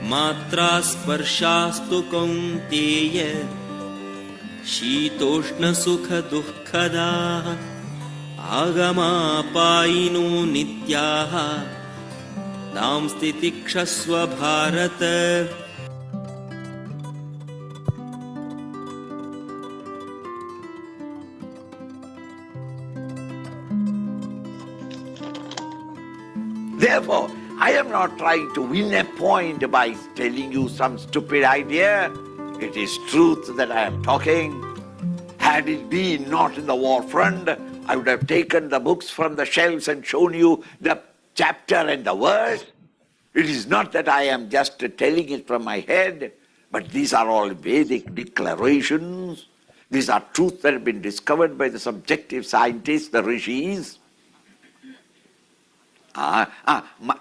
मात्रा स्पर्शास्तु कौन्तेय शीतोष्णसुखदुःखदाः आगमापायिनो नित्याः तां स्थितिक्षस्व Bharat. Therefore, I am not trying to win a point by telling you some stupid idea. It is truth that I am talking. Had it been not in the war front, I would have taken the books from the shelves and shown you the chapter and the verse. It is not that I am just telling it from my head, but these are all Vedic declarations. These are truths that have been discovered by the subjective scientists, the rishis.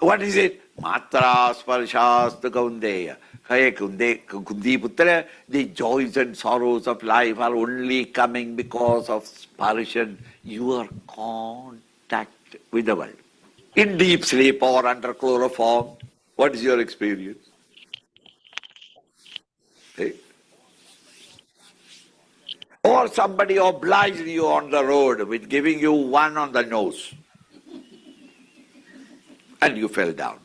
What is it? Matra sparshast kaundeya. Hey Kundi Putra, the joys and sorrows of life are only coming because of sparshan, your contact with the world. In deep sleep or under chloroform, what is your experience? Hey? Or somebody obliged you on the road with giving you one on the nose and you fell down.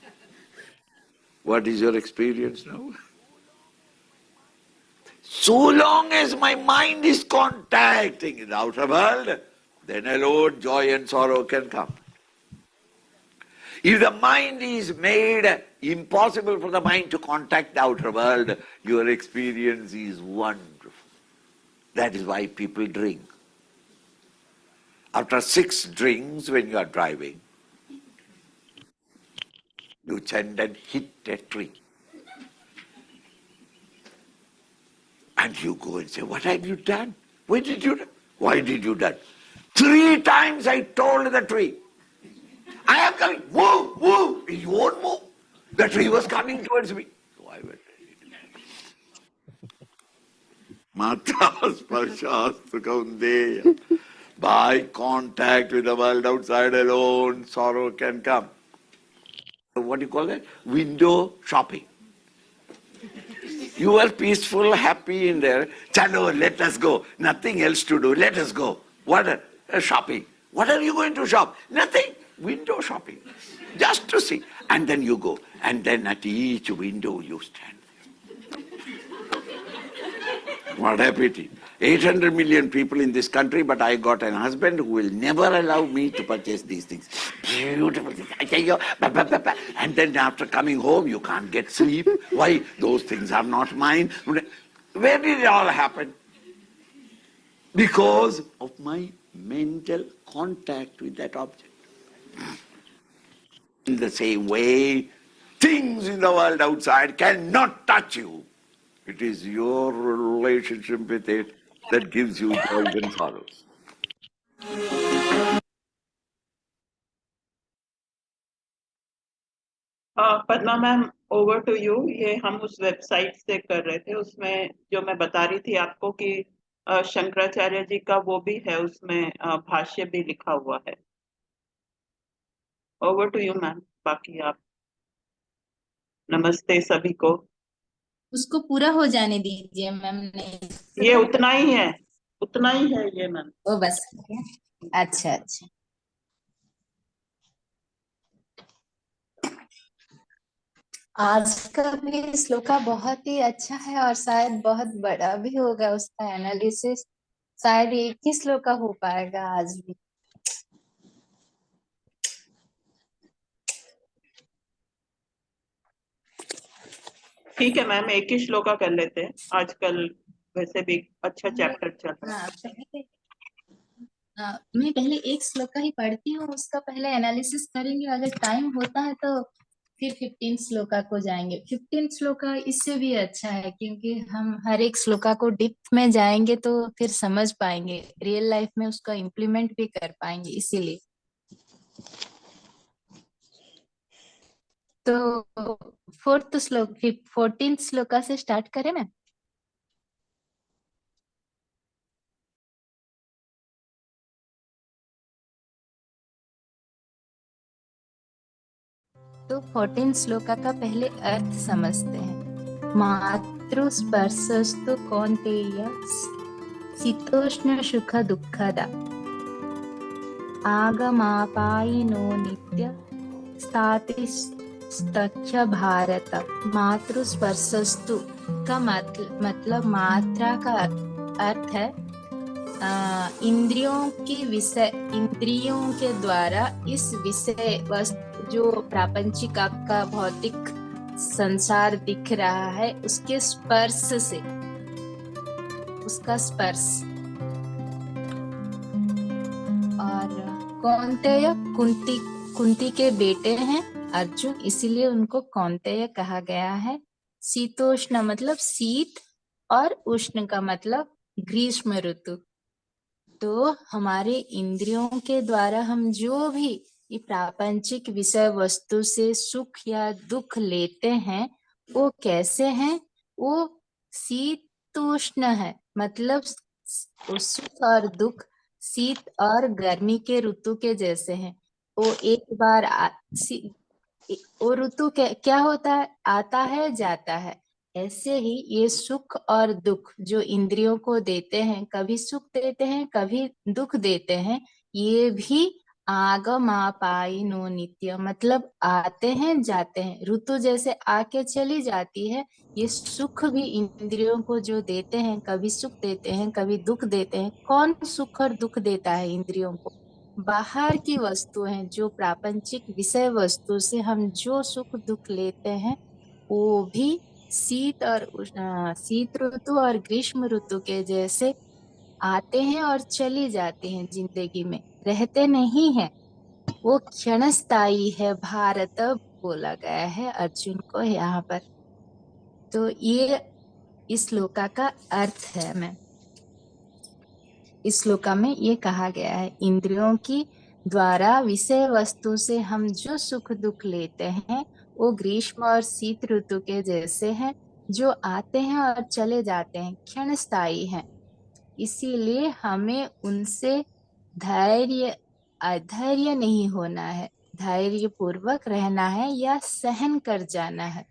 What is your experience now? So long as my mind is contacting the outer world, then alone joy and sorrow can come. If the mind is made impossible for the mind to contact the outer world, your experience is wonderful. That is why people drink. After 6 drinks when you are driving, you send and hit a tree. And you go and say, what have you done? Why did you do that? 3 times I told the tree, I am coming, move, move. It won't move. The tree was coming towards me. So I went. Matras Parshastu Kaundeya. By contact with the world outside alone, sorrow can come. What do you call that? Window shopping. You are peaceful, happy in there. Chalo, let us go. Nothing else to do. Let us go. What? Shopping. What are you going to shop? Nothing. Window shopping. Just to see. And then you go. And then at each window you stand. What a pity. 800 million people in this country, but I got an husband who will never allow me to purchase these things. Beautiful things. I tell you, and then after coming home, you can't get sleep. Why? Those things are not mine. Where did it all happen? Because of my mental contact with that object. In the same way, things in the world outside cannot touch you. It is your relationship with it that gives you joys and sorrows. Padma ma'am, over to you. ये हम उस website से कर रहे थे, उसमें जो मैं बता रही थी आपको कि शंकराचार्य जी का वो भी है, उसमें भाष्य भी लिखा हुआ है। ओवर टू यू मैम, बाकी आप। नमस्ते सभी को। उसको पूरा हो जाने दीजिए मैम। नहीं, ये उतना ही है ये मैम। वो बस। अच्छा अच्छा। आज का भी श्लोका बहुत ही अच्छा है और शायद बहुत बड़ा भी होगा उसका एनालिसिस। शायद एक ही श्लोका हो पाएगा आज भी। ठीक है मैम, एक ही श्लोका कर लेते हैं। आजकल वैसे भी अच्छा चैप्टर चल रहा है। मैं पहले एक श्लोका ही पढ़ती हूँ, उसका पहले एनालिसिस करेंगे। अगर टाइम होता है तो फिर 15 श्लोका को जाएंगे। 15 श्लोका इससे भी अच्छा है क्योंकि हम हर एक श्लोका को डिप में जाएंगे तो फिर समझ पाएंगे, रियल लाइफ में उसका इम्प्लीमेंट भी कर पाएंगे। इसीलिए तो 14 श्लोका से स्टार्ट करें ना। तो 14 श्लोका का पहले अर्थ समझते हैं। मातृ स्पर्शस्तु कौन्तेय शीतोष्ण सुख दुःखदा आगमापायिनो नित्य स्थातिस्तच्च भारत। मातृ स्पर्शस्तु का मतलब मात्रा का अर्थ है इंद्रियों के द्वारा इस विषय वस्तु जो प्रापंचिक आपका भौतिक संसार दिख रहा है उसके स्पर्श से, उसका स्पर्श। और कौन्तेय कुंती के बेटे हैं अर्जुन, इसीलिए उनको कौन्तेय कहा गया है। शीतोष्ण मतलब शीत और उष्ण का मतलब ग्रीष्म ऋतु। तो हमारे इंद्रियों के द्वारा हम जो भी ये प्रापंचिक विषय वस्तु से सुख या दुख लेते हैं वो कैसे हैं? वो शीतोष्ण है, मतलब सुख और दुख शीत और गर्मी के ऋतु के जैसे हैं। वो एक बार वो ऋतु क्या होता है, आता है जाता है। ऐसे ही ये सुख और दुख जो इंद्रियों को देते हैं, कभी सुख देते हैं कभी दुख देते हैं, ये भी आगमापायिनो नित्य मतलब आते हैं जाते हैं। ऋतु जैसे आके चली जाती है, ये सुख भी इंद्रियों को जो देते हैं, कभी सुख देते हैं कभी दुख देते हैं। कौन सुख और दुख देता है इंद्रियों को? बाहर की वस्तु है, जो प्रापंचिक विषय वस्तु से हम जो सुख दुख लेते हैं वो भी शीत ऋतु और ग्रीष्म ऋतु के जैसे आते हैं और चली जाते हैं, जिंदगी में रहते नहीं हैं। वो क्षणस्थायी है भारत बोला गया है अर्जुन को यहाँ पर। तो ये इस श्लोका का अर्थ है। मैं इस श्लोका में ये कहा गया है इंद्रियों की द्वारा विषय वस्तु से हम जो सुख दुख लेते हैं वो ग्रीष्म और शीत ऋतु के जैसे हैं, जो आते हैं और चले जाते हैं, क्षणस्थायी हैं। इसीलिए हमें उनसे अधैर्य नहीं होना है, धैर्य पूर्वक रहना है या सहन कर जाना है।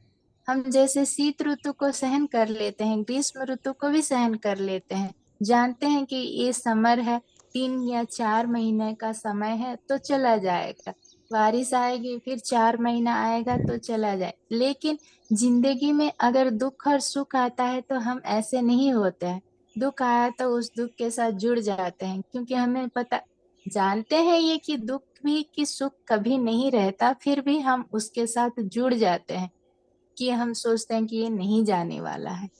हम जैसे शीत ऋतु को सहन कर लेते हैं, ग्रीष्म ऋतु को भी सहन कर लेते हैं, जानते हैं कि ये समर है, 3 या 4 महीने का समय है तो चला जाएगा, बारिश आएगी फिर 4 महीना आएगा तो चला जाए। लेकिन जिंदगी में अगर दुख और सुख आता है तो हम ऐसे नहीं होते हैं। दुख आया तो उस दुख के साथ जुड़ जाते हैं, क्योंकि हमें पता जानते हैं ये कि दुख भी कि सुख कभी नहीं रहता, फिर भी हम उसके साथ जुड़ जाते हैं कि हम सोचते हैं कि ये नहीं जाने वाला है।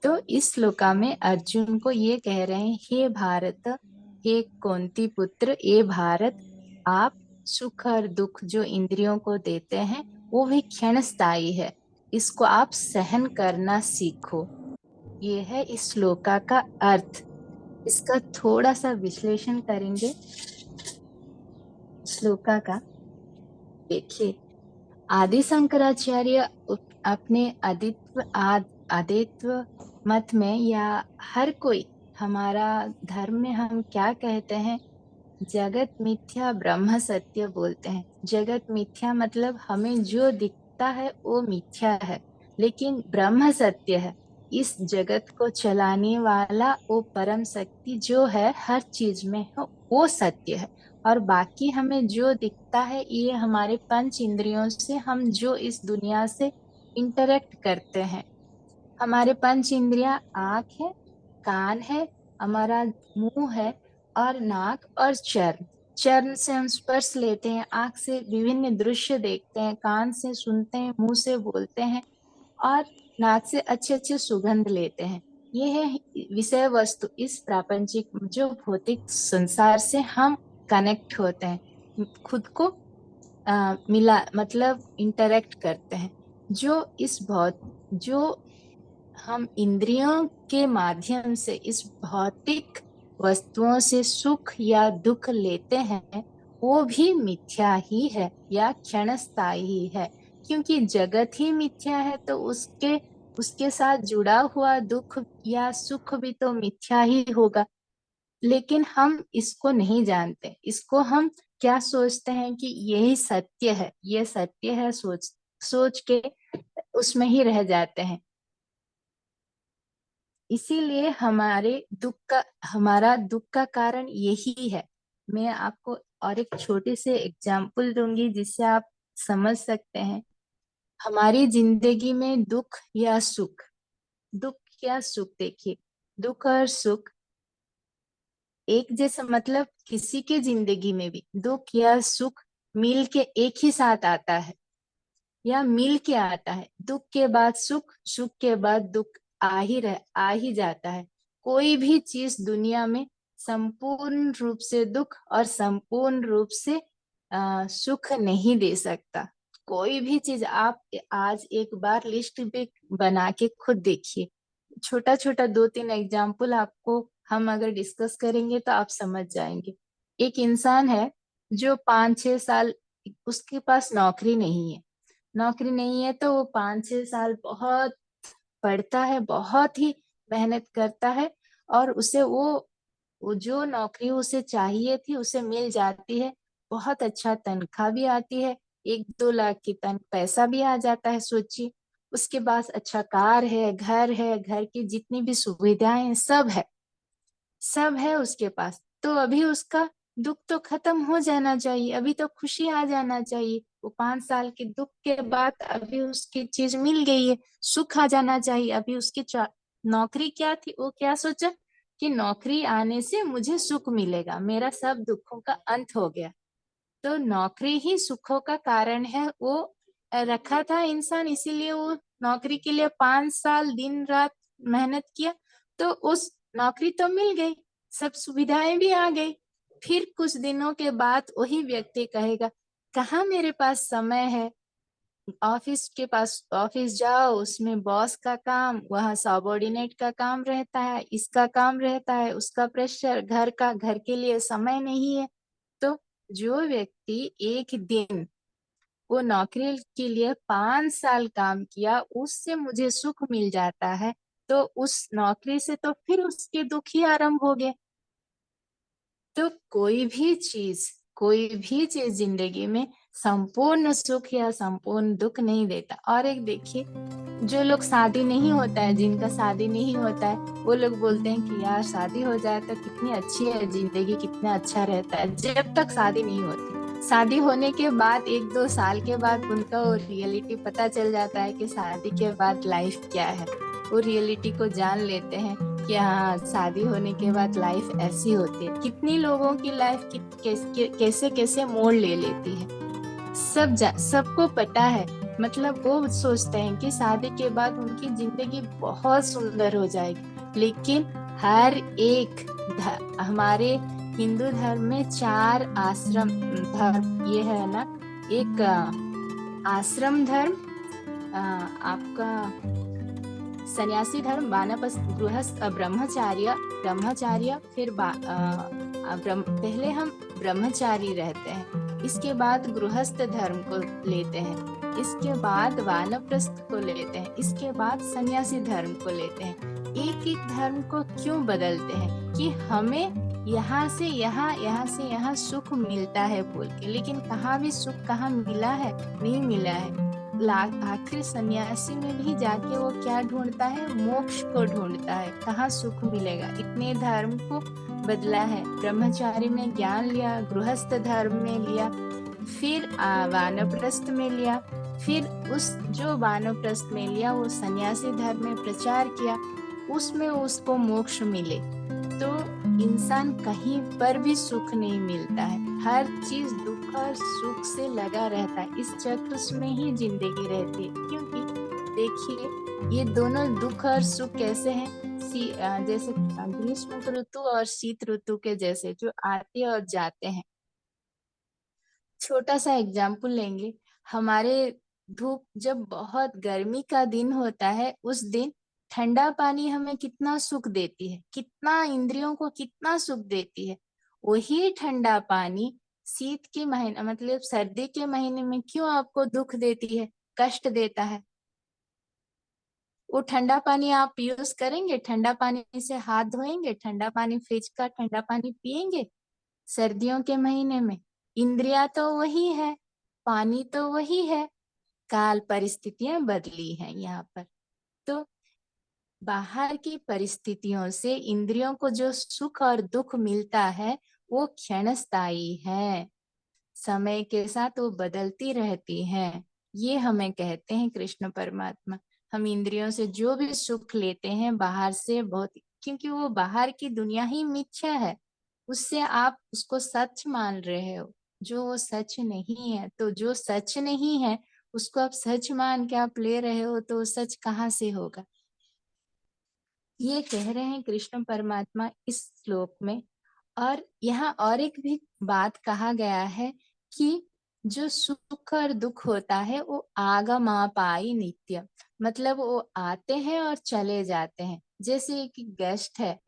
तो इस श्लोका में अर्जुन को ये कह रहे हैं, हे भारत, हे कुंती पुत्र, ये भारत, आप सुख और दुख जो इंद्रियों को देते हैं वो भी क्षणस्थायी है, इसको आप सहन करना सीखो। ये है इस श्लोका का अर्थ। इसका थोड़ा सा विश्लेषण करेंगे श्लोका का। देखिए, आदि शंकराचार्य अपने आदित्व मत में या हर कोई हमारा धर्म में हम क्या कहते हैं, जगत मिथ्या ब्रह्म सत्य बोलते हैं। जगत मिथ्या मतलब हमें जो दिखता है वो मिथ्या है, लेकिन ब्रह्म सत्य है। इस जगत को चलाने वाला वो परम शक्ति जो है हर चीज में हो वो सत्य है। और बाकी हमें जो दिखता है ये हमारे पंच इंद्रियों से हम जो इस दुनिया से इंटरेक्ट करते हैं। हमारे पंच इंद्रियां आँख है, कान है, हमारा मुंह है और नाक और चर्म। चर्म से हम स्पर्श लेते हैं, आँख से विभिन्न दृश्य देखते हैं, कान से सुनते हैं, मुंह से बोलते हैं और नाक से अच्छे अच्छे सुगंध लेते हैं। ये है विषय वस्तु। इस प्रापंचिक जो भौतिक संसार से हम कनेक्ट होते हैं, खुद को मिला मतलब इंटरेक्ट करते हैं। जो हम इंद्रियों के माध्यम से इस भौतिक वस्तुओं से सुख या दुख लेते हैं वो भी मिथ्या ही है या क्षणस्थायी है, क्योंकि जगत ही मिथ्या है तो उसके साथ जुड़ा हुआ दुख या सुख भी तो मिथ्या ही होगा। लेकिन हम इसको नहीं जानते। इसको हम क्या सोचते हैं कि यही सत्य है, ये सत्य है, सोच सोच के उसमें ही रह जाते हैं। इसीलिए हमारा दुख का कारण यही है। मैं आपको और एक छोटे से एग्जाम्पल दूंगी जिससे आप समझ सकते हैं। हमारी जिंदगी में दुख या सुख, देखिए, दुख और सुख एक जैसा, मतलब किसी के जिंदगी में भी दुख या सुख मिल के एक ही साथ आता है या मिल के आता है। दुख के बाद सुख, सुख के बाद दुख आ ही जाता है। कोई भी चीज दुनिया में संपूर्ण रूप से दुख और संपूर्ण रूप से सुख नहीं दे सकता। कोई भी चीज आप आज एक बार लिस्ट पे बना के खुद देखिए। छोटा छोटा 2-3 एग्जाम्पल आपको हम अगर डिस्कस करेंगे तो आप समझ जाएंगे। एक इंसान है जो 5-6 साल, उसके पास नौकरी नहीं है तो वो 5-6 साल बहुत पढ़ता है, बहुत ही मेहनत करता है, और उसे वो जो नौकरी उसे चाहिए थी उसे मिल जाती है। बहुत अच्छा तनख्वाह भी आती है, 1-2 लाख की पैसा भी आ जाता है, सोचिए। उसके पास अच्छा कार है, घर की जितनी भी सुविधाएं हैं, सब है उसके पास। तो अभी उसका दुख तो खत्म हो जाना चाहिए, अभी तो खुशी आ जाना चाहिए। वो 5 साल के दुख के बाद अभी उसकी चीज मिल गई है, सुख आ जाना चाहिए। अभी उसकी नौकरी क्या थी, वो क्या सोचा कि नौकरी आने से मुझे सुख मिलेगा, मेरा सब दुखों का अंत हो गया। तो नौकरी ही सुखों का कारण है, वो रखा था इंसान, इसीलिए वो नौकरी के लिए 5 साल दिन रात मेहनत किया। तो उस नौकरी तो मिल गई, सब सुविधाएं भी आ गई। फिर कुछ दिनों के बाद वही व्यक्ति कहेगा, कहाँ मेरे पास समय है। ऑफिस जाओ, उसमें बॉस का काम, वहाँ सबॉर्डिनेट का काम रहता है, इसका काम रहता है, उसका प्रेशर, घर के लिए समय नहीं है। तो जो व्यक्ति एक दिन वो नौकरी के लिए 5 साल काम किया, उससे मुझे सुख मिल जाता है, तो उस नौकरी से तो फिर उसके दुख ही आरंभ हो गए। तो कोई भी चीज जिंदगी में संपूर्ण सुख या संपूर्ण दुख नहीं देता। और एक देखिए, जो लोग शादी नहीं होता है, जिनका शादी नहीं होता है, वो लोग बोलते हैं कि यार शादी हो जाए तो कितनी अच्छी है जिंदगी, कितना अच्छा रहता है। जब तक शादी नहीं होती, शादी होने के बाद 1-2 साल के बाद उनका वो रियलिटी पता चल जाता है कि शादी के बाद लाइफ क्या है। वो रियलिटी को जान लेते हैं कि हाँ, शादी होने के बाद लाइफ ऐसी होती है। कितनी लोगों की लाइफ कैसे कैसे मोड़ ले लेती है, सबको पता है। मतलब वो सोचते हैं कि शादी के बाद उनकी जिंदगी बहुत सुंदर हो जाएगी। लेकिन हर एक हमारे हिंदू धर्म में 4 आश्रम धर्म ये है ना। एक आश्रम धर्म, आपका सन्यासी धर्म, वानप्रस्थ, गृहस्थ, ब्रह्मचार्य, फिर पहले हम ब्रह्मचारी रहते हैं, इसके बाद गृहस्थ धर्म को लेते हैं, इसके बाद वानप्रस्थ को लेते हैं, इसके बाद सन्यासी धर्म को लेते हैं। एक एक धर्म को क्यों बदलते हैं कि हमें यहाँ से यहाँ सुख मिलता है बोल के, लेकिन कहाँ भी सुख कहाँ मिला है, नहीं मिला है। आखिर सन्यासी में भी जाके वो क्या ढूंढता है, मोक्ष को ढूंढता है, कहाँ सुख मिलेगा। इतने धर्म को बदला है, ब्रह्मचारी में ज्ञान लिया, गृहस्थ धर्म में लिया, फिर वानप्रस्थ में लिया, फिर उस जो वानप्रस्थ में लिया वो सन्यासी धर्म में प्रचार किया, उसमें उसको मोक्ष मिले। तो इंसान कहीं पर भी सुख नहीं मिलता है, हर चीज दुख और सुख से लगा रहता है, इस चक्र में ही जिंदगी रहती है। क्योंकि देखिए, ये दोनों दुख और सुख कैसे हैं, जैसे ग्रीष्म ऋतु और शीत ऋतु के जैसे, जो आते और जाते हैं। छोटा सा एग्जाम्पल लेंगे, हमारे धूप जब बहुत गर्मी का दिन होता है, उस दिन ठंडा पानी हमें कितना सुख देती है, कितना इंद्रियों को कितना सुख देती है। वही ठंडा पानी शीत के महीने, मतलब सर्दी के महीने में क्यों आपको दुख देती है, कष्ट देता है। वो ठंडा पानी आप यूज करेंगे, ठंडा पानी से हाथ धोएंगे, ठंडा पानी फ्रिज का ठंडा पानी पिएंगे सर्दियों के महीने में। इंद्रिया तो वही है, पानी तो वही है, काल परिस्थितियां बदली हैं यहाँ पर। तो बाहर की परिस्थितियों से इंद्रियों को जो सुख और दुख मिलता है वो क्षणस्थायी है, समय के साथ वो बदलती रहती हैं। ये हमें कहते हैं कृष्ण परमात्मा। हम इंद्रियों से जो भी सुख लेते हैं बाहर से, बहुत, क्योंकि वो बाहर की दुनिया ही मिथ्या है, उससे आप उसको सच मान रहे हो, जो वो सच नहीं है। तो जो सच नहीं है उसको आप सच मान के आप ले रहे हो, तो वो सच कहाँ से होगा। ये कह रहे हैं कृष्ण परमात्मा इस श्लोक में। और यहाँ और एक भी बात कहा गया है कि जो सुख और दुख होता है वो आगमापाई नित्य, मतलब वो आते हैं और चले जाते हैं। जैसे कि गेस्ट है,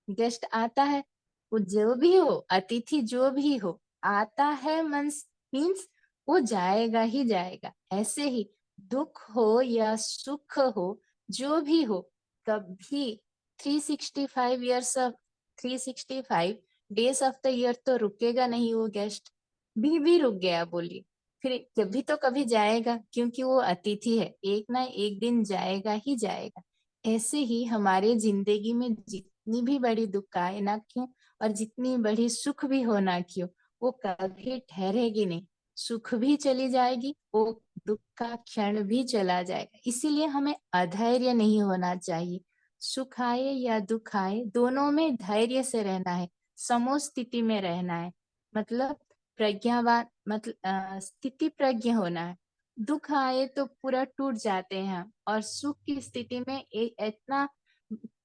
गेस्ट आता है, वो जो भी हो, अतिथि जो भी हो, आता है मीन्स वो जाएगा ही जाएगा। ऐसे ही दुख हो या सुख हो, जो भी हो, कभी 365 years of 365 days of the year तो रुकेगा नहीं वो गेस्ट। भी रुक गया बोलिए, फिर कभी तो कभी जाएगा, क्योंकि वो अतिथि है, एक ना एक दिन जाएगा ही जाएगा। ऐसे ही हमारे जिंदगी में जितनी भी बड़ी दुख आए ना क्यों, और जितनी बड़ी सुख भी हो ना क्यों, वो कभी ठहरेगी नहीं। सुख भी चली जाएगी, वो दुख का क्षण भी चला जाएगा। इसीलिए हमें अधैर्य नहीं होना चाहिए। सुख आए या दुख आए, दोनों में धैर्य से रहना है, समोस्थिति में रहना है, मतलब प्रज्ञावान, मतलब स्थिति प्रज्ञ होना है। दुख आए तो पूरा टूट जाते हैं हम, और सुख की स्थिति में इतना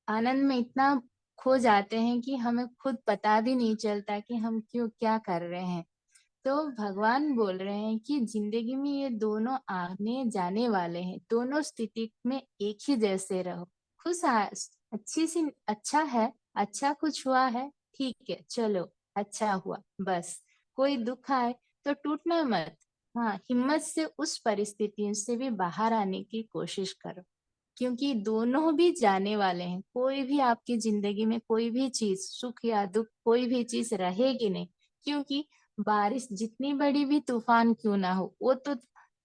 आनंद में इतना खो जाते हैं कि हमें खुद पता भी नहीं चलता कि हम क्यों क्या कर रहे हैं। तो भगवान बोल रहे हैं कि जिंदगी में ये दोनों आने जाने वाले हैं, दोनों स्थिति में एक ही जैसे रहो। खुश अच्छी सी, अच्छा है, अच्छा कुछ हुआ है, ठीक है, चलो अच्छा हुआ, बस। कोई दुख आए तो टूटना मत, हाँ, हिम्मत से उस परिस्थिति से भी बाहर आने की कोशिश करो, क्योंकि दोनों भी जाने वाले हैं। कोई भी आपकी जिंदगी में कोई भी चीज, सुख या दुख, कोई भी चीज रहेगी नहीं, क्योंकि बारिश जितनी बड़ी भी तूफान क्यों ना हो, वो तो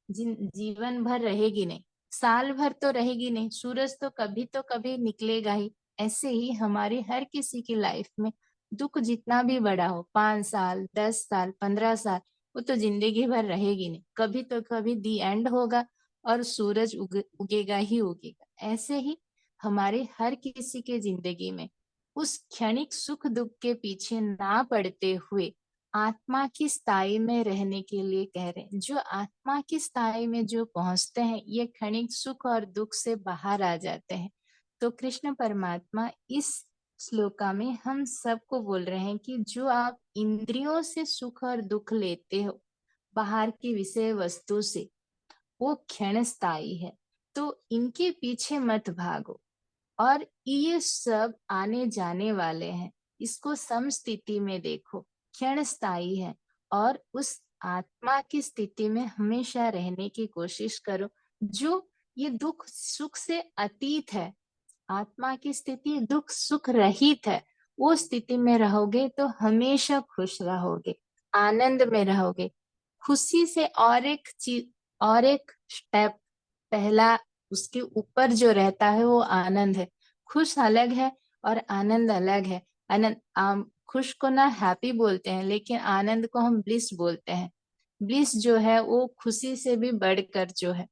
जीवन भर रहेगी नहीं, साल भर तो रहेगी नहीं। सूरज तो कभी निकलेगा ही। ऐसे ही हमारी हर किसी की लाइफ में दुख जितना भी बड़ा हो, 5 साल, 10 साल, 15 साल, वो तो जिंदगी भर रहेगी नहीं, कभी तो कभी दी एंड होगा और सूरज उगेगा ही उगेगा। ऐसे ही हमारे हर किसी के जिंदगी में उस क्षणिक सुख दुख के पीछे ना पड़ते हुए आत्मा की स्थाई में रहने के लिए कह रहे हैं। जो आत्मा की स्थाई में जो पहुंचते हैं, ये क्षणिक सुख और दुख से बाहर आ जाते हैं। तो कृष्ण परमात्मा इस श्लोका में हम सबको बोल रहे हैं कि जो आप इंद्रियों से सुख और दुख लेते हो बाहर की विषय वस्तु से, वो क्षणस्थायी है, तो इनके पीछे मत भागो। और ये सब आने जाने वाले हैं, इसको समस्थिति में देखो, क्षण स्थायी है। और उस आत्मा की स्थिति में हमेशा रहने की कोशिश करो, जो ये दुख सुख से अतीत है। आत्मा की स्थिति दुख सुख रहित है। वो स्थिति में रहोगे तो हमेशा खुश रहोगे, आनंद में रहोगे। खुशी से और एक चीज, और एक स्टेप पहला, उसके ऊपर जो रहता है वो आनंद है। खुश अलग है और आनंद अलग है। आनंद, खुश को ना हैप्पी बोलते हैं, लेकिन आनंद को हम ब्लिस बोलते हैं। ब्लिस जो है वो खुशी से भी बढ़कर जो है,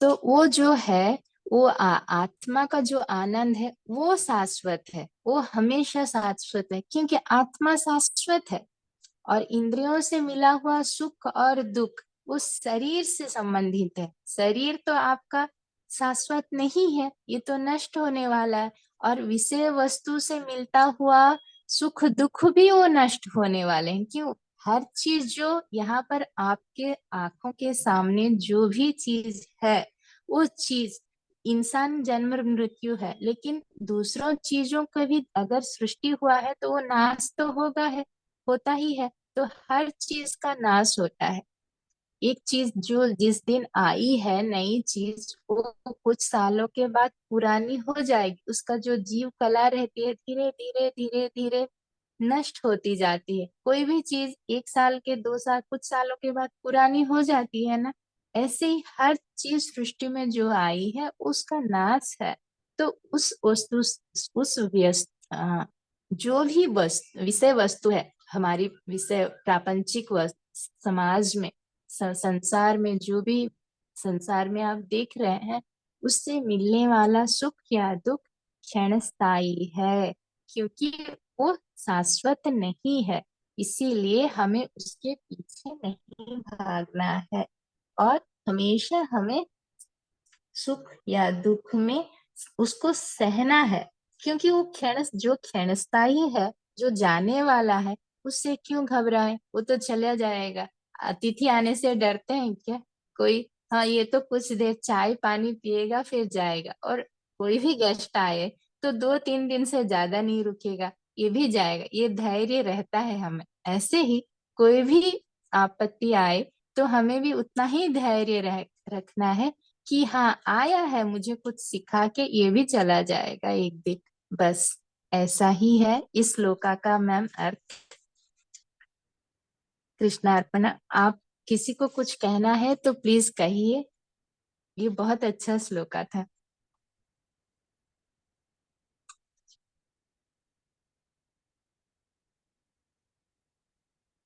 तो वो जो है, वो आत्मा का जो आनंद है वो शाश्वत है, वो हमेशा शाश्वत है, क्योंकि आत्मा शाश्वत है। और इंद्रियों से मिला हुआ सुख और दुख वो शरीर से संबंधित है। शरीर तो आपका शाश्वत नहीं है, ये तो नष्ट होने वाला है। और विषय वस्तु से मिलता हुआ सुख दुख भी वो नष्ट होने वाले हैं। क्यों? हर चीज जो यहाँ पर आपके आंखों के सामने जो भी चीज है, वो चीज, इंसान जन्म मृत्यु है, लेकिन दूसरों चीजों का भी अगर सृष्टि हुआ है तो वो नाश तो होगा है, होता ही है। तो हर चीज का नाश होता है। एक चीज जो जिस दिन आई है नई चीज, वो कुछ सालों के बाद पुरानी हो जाएगी। उसका जो जीव कला रहती है धीरे धीरे धीरे धीरे नष्ट होती जाती है। कोई भी चीज 1 साल के 2 साल कुछ सालों के बाद पुरानी हो जाती है ना, ऐसे ही हर चीज सृष्टि में जो आई है उसका नाश है। तो उस वस्तु उस जो भी विषय वस्तु है, हमारी विषय प्रापंचिक वस्तु समाज में संसार में, जो भी संसार में आप देख रहे हैं, उससे मिलने वाला सुख या दुख क्षणस्थायी है, क्योंकि वो शाश्वत नहीं है। इसीलिए हमें उसके पीछे नहीं भागना है और हमेशा हमें सुख या दुख में उसको सहना है, क्योंकि वो जो क्षणस्थायी है, जो जाने वाला है, उससे क्यों घबराएं, वो तो चला जाएगा। अतिथि आने से डरते हैं क्या कोई? हाँ, ये तो कुछ देर चाय पानी पिएगा फिर जाएगा। और कोई भी गेस्ट आए तो 2-3 दिन से ज्यादा नहीं रुकेगा, ये भी जाएगा, ये धैर्य रहता है हमें। ऐसे ही कोई भी आपत्ति आए तो हमें भी उतना ही धैर्य रखना है कि हाँ, आया है मुझे कुछ सिखा के, ये भी चला जाएगा एक दिन। बस ऐसा ही है इस श्लोका का मैम अर्थ। कृष्णार्पण। आप किसी को कुछ कहना है तो प्लीज कहिए। ये बहुत अच्छा श्लोका था।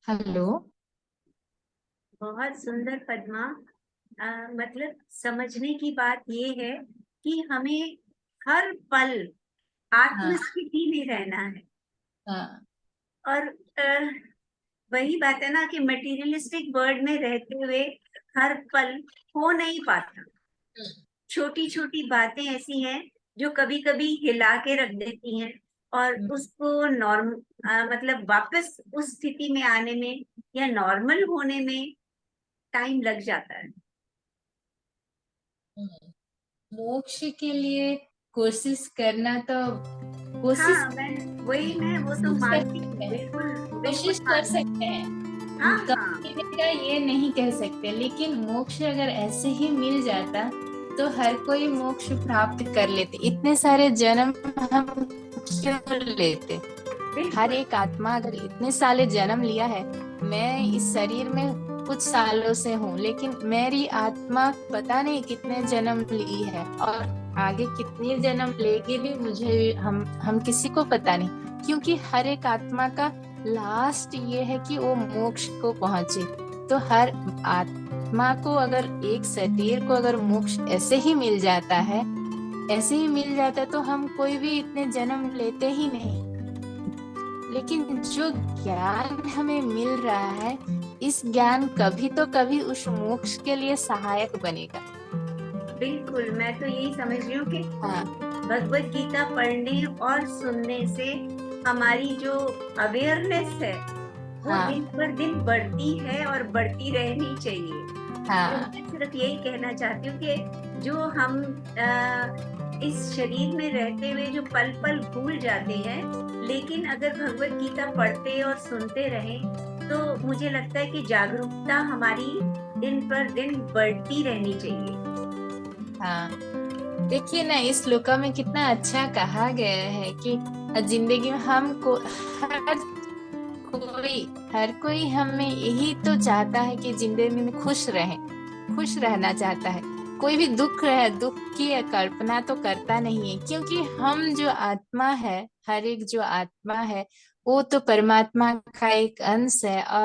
हेलो। बहुत सुंदर पद्मा। मतलब समझने की बात ये है कि हमें हर पल आत्मस्थिति में रहना है। हाँ, और वही बात है ना कि मटेरियलिस्टिक वर्ल्ड में रहते हुए हर पल हो नहीं पाता। छोटी छोटी बातें ऐसी हैं जो कभी कभी हिला के रख देती हैं और उसको मतलब वापस उस स्थिति में आने में या नॉर्मल होने में टाइम लग जाता है। मोक्ष के लिए कोशिश करना तो कोशिश हाँ, मैं वो तो मानती हूँ, बिल्कुल कोशिश कर सकते हैं। हाँ, कब हाँ। मिलेगा ये नहीं कह सकते, लेकिन मोक्ष अगर ऐसे ही मिल जाता तो हर कोई मोक्ष प्राप्त कर लेते। इतने सारे जन्म हम क्यों लेते? हर एक आत्मा अगर इतने साले जन्म लिया है, मैं इस शरीर में कुछ सालों से हूँ, लेकिन मेरी आत्मा पता नहीं कितने जन्म ली है और आगे कितनी जन्म लेगी भी मुझे हम किसी को पता नहीं, क्योंकि हर एक आत्मा का लास्ट ये है कि वो मोक्ष को पहुंचे। तो हर आत्मा को अगर एक शरीर को अगर मोक्ष ऐसे ही मिल जाता है, ऐसे ही मिल जाता तो हम कोई भी इतने जन्म लेते ही नहीं। लेकिन जो ज्ञान हमें मिल रहा है, इस ज्ञान कभी तो कभी उस मोक्ष के लिए सहायक बनेगा। बिल्कुल, मैं तो यही समझ रही हूँ कि हाँ, भगवत गीता पढ़ने और सुनने से हमारी जो अवेयरनेस है वो हाँ, दिन पर दिन बढ़ती है और बढ़ती रहनी चाहिए। हाँ, तो मैं सिर्फ यही कहना चाहती हूँ कि जो हम इस शरीर में रहते हुए जो पल पल भूल जाते हैं, लेकिन अगर भगवत गीता पढ़ते और सुनते रहें तो मुझे लगता है कि जागरूकता हमारी दिन पर दिन बढ़ती रहनी चाहिए। हाँ। देखिए ना, इस श्लोका में कितना अच्छा कहा गया है कि जिंदगी में हमको हर कोई हमें यही तो चाहता है कि जिंदगी में खुश रहे, खुश रहना चाहता है। कोई भी दुख की कल्पना तो करता नहीं है, क्योंकि हम जो आत्मा है, हर एक जो आत्मा है वो तो परमात्मा का एक अंश है। और